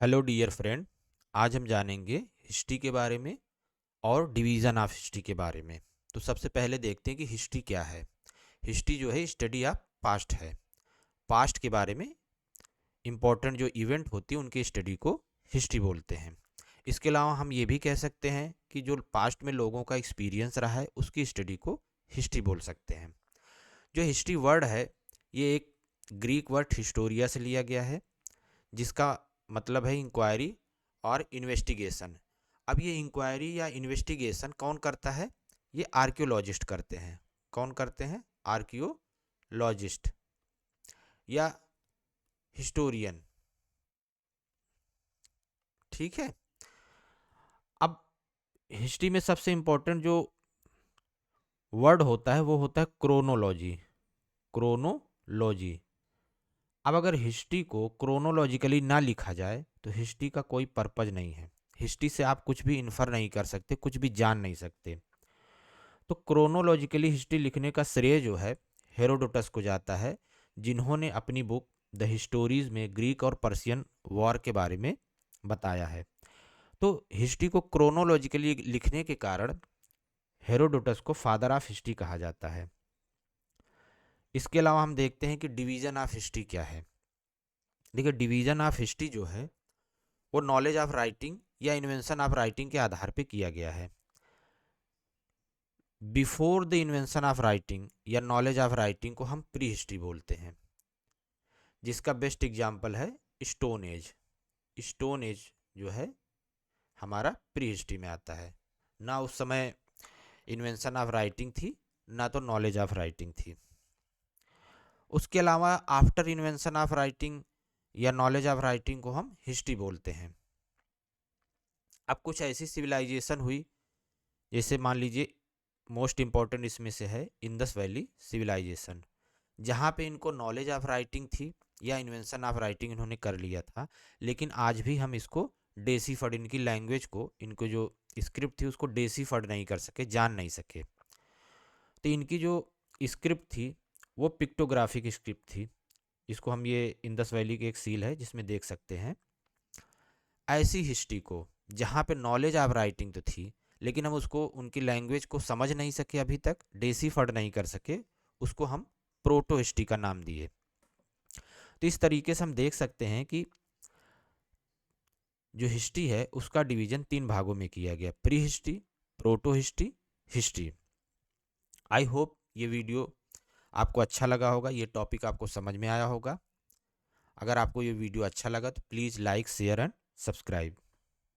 Hello dear friend. आज हम जानेंगे हिस्ट्री के बारे में और डिवीज़न ऑफ हिस्ट्री के बारे में। तो सबसे पहले देखते हैं कि हिस्ट्री क्या है। हिस्ट्री जो है स्टडी ऑफ पास्ट है। पास्ट के बारे में इम्पोर्टेंट जो इवेंट होती है उनकी स्टडी को हिस्ट्री बोलते हैं। इसके अलावा हम ये भी कह सकते हैं कि जो पास्ट में लोगों का एक्सपीरियंस रहा है उसकी स्टडी को हिस्ट्री बोल सकते हैं। जो हिस्ट्री वर्ड है ये एक ग्रीक वर्ड हिस्टोरिया से लिया गया है, जिसका मतलब है इंक्वायरी और इन्वेस्टिगेशन। अब ये इंक्वायरी या इन्वेस्टिगेशन कौन करता है? ये आर्कियोलॉजिस्ट करते हैं। कौन करते हैं? आर्कियोलॉजिस्ट या हिस्टोरियन। ठीक है। अब हिस्ट्री में सबसे इंपॉर्टेंट जो वर्ड होता है वो होता है क्रोनोलॉजी। क्रोनोलॉजी। अब अगर हिस्ट्री को क्रोनोलॉजिकली ना लिखा जाए तो हिस्ट्री का कोई पर्पज नहीं है। हिस्ट्री से आप कुछ भी इन्फर नहीं कर सकते, कुछ भी जान नहीं सकते। तो क्रोनोलॉजिकली हिस्ट्री लिखने का श्रेय जो है हेरोडोटस को जाता है, जिन्होंने अपनी बुक द हिस्टोरीज में ग्रीक और पर्शियन वॉर के बारे में बताया है। तो हिस्ट्री को क्रोनोलॉजिकली लिखने के कारण हेरोडोटस को फादर ऑफ हिस्ट्री कहा जाता है। इसके अलावा हम देखते हैं कि डिवीजन ऑफ हिस्ट्री क्या है। देखिए, डिवीजन ऑफ हिस्ट्री जो है वो नॉलेज ऑफ राइटिंग या इन्वेंशन ऑफ राइटिंग के आधार पे किया गया है। Before the invention of writing या नॉलेज ऑफ राइटिंग को हम प्री हिस्ट्री बोलते हैं, जिसका बेस्ट एग्जाम्पल है स्टोन एज। स्टोन एज जो है हमारा प्री हिस्ट्री में आता है। ना उस समय इन्वेंशन ऑफ राइटिंग थी, ना तो नॉलेज ऑफ राइटिंग थी। उसके अलावा आफ्टर इन्वेंशन ऑफ राइटिंग या नॉलेज ऑफ राइटिंग को हम हिस्ट्री बोलते हैं। अब कुछ ऐसी सिविलाइजेशन हुई, जैसे मान लीजिए मोस्ट इम्पॉर्टेंट इसमें से है इंडस वैली सिविलाइजेशन, जहाँ पे इनको नॉलेज ऑफ राइटिंग थी या इन्वेंशन ऑफ राइटिंग इन्होंने कर लिया था, लेकिन आज भी हम इसको डेसीफर्ड, इनकी लैंग्वेज को, इनको जो स्क्रिप्ट थी उसको डेसीफर्ड नहीं कर सके, जान नहीं सके। तो इनकी जो स्क्रिप्ट थी वो पिक्टोग्राफिक स्क्रिप्ट थी। इसको हम, ये इंडस वैली की एक सील है जिसमें देख सकते हैं। ऐसी हिस्ट्री को जहाँ पे नॉलेज ऑफ राइटिंग तो थी, लेकिन हम उसको, उनकी लैंग्वेज को समझ नहीं सके, अभी तक डेसीफर्ड नहीं कर सके, उसको हम प्रोटो हिस्ट्री का नाम दिए। तो इस तरीके से हम देख सकते हैं कि जो हिस्ट्री है उसका डिवीजन 3 भागों में किया गया: pre history, proto history, history. I hope ये वीडियो आपको अच्छा लगा होगा, ये टॉपिक आपको समझ में आया होगा। अगर आपको ये वीडियो अच्छा लगा तो please like, share and subscribe.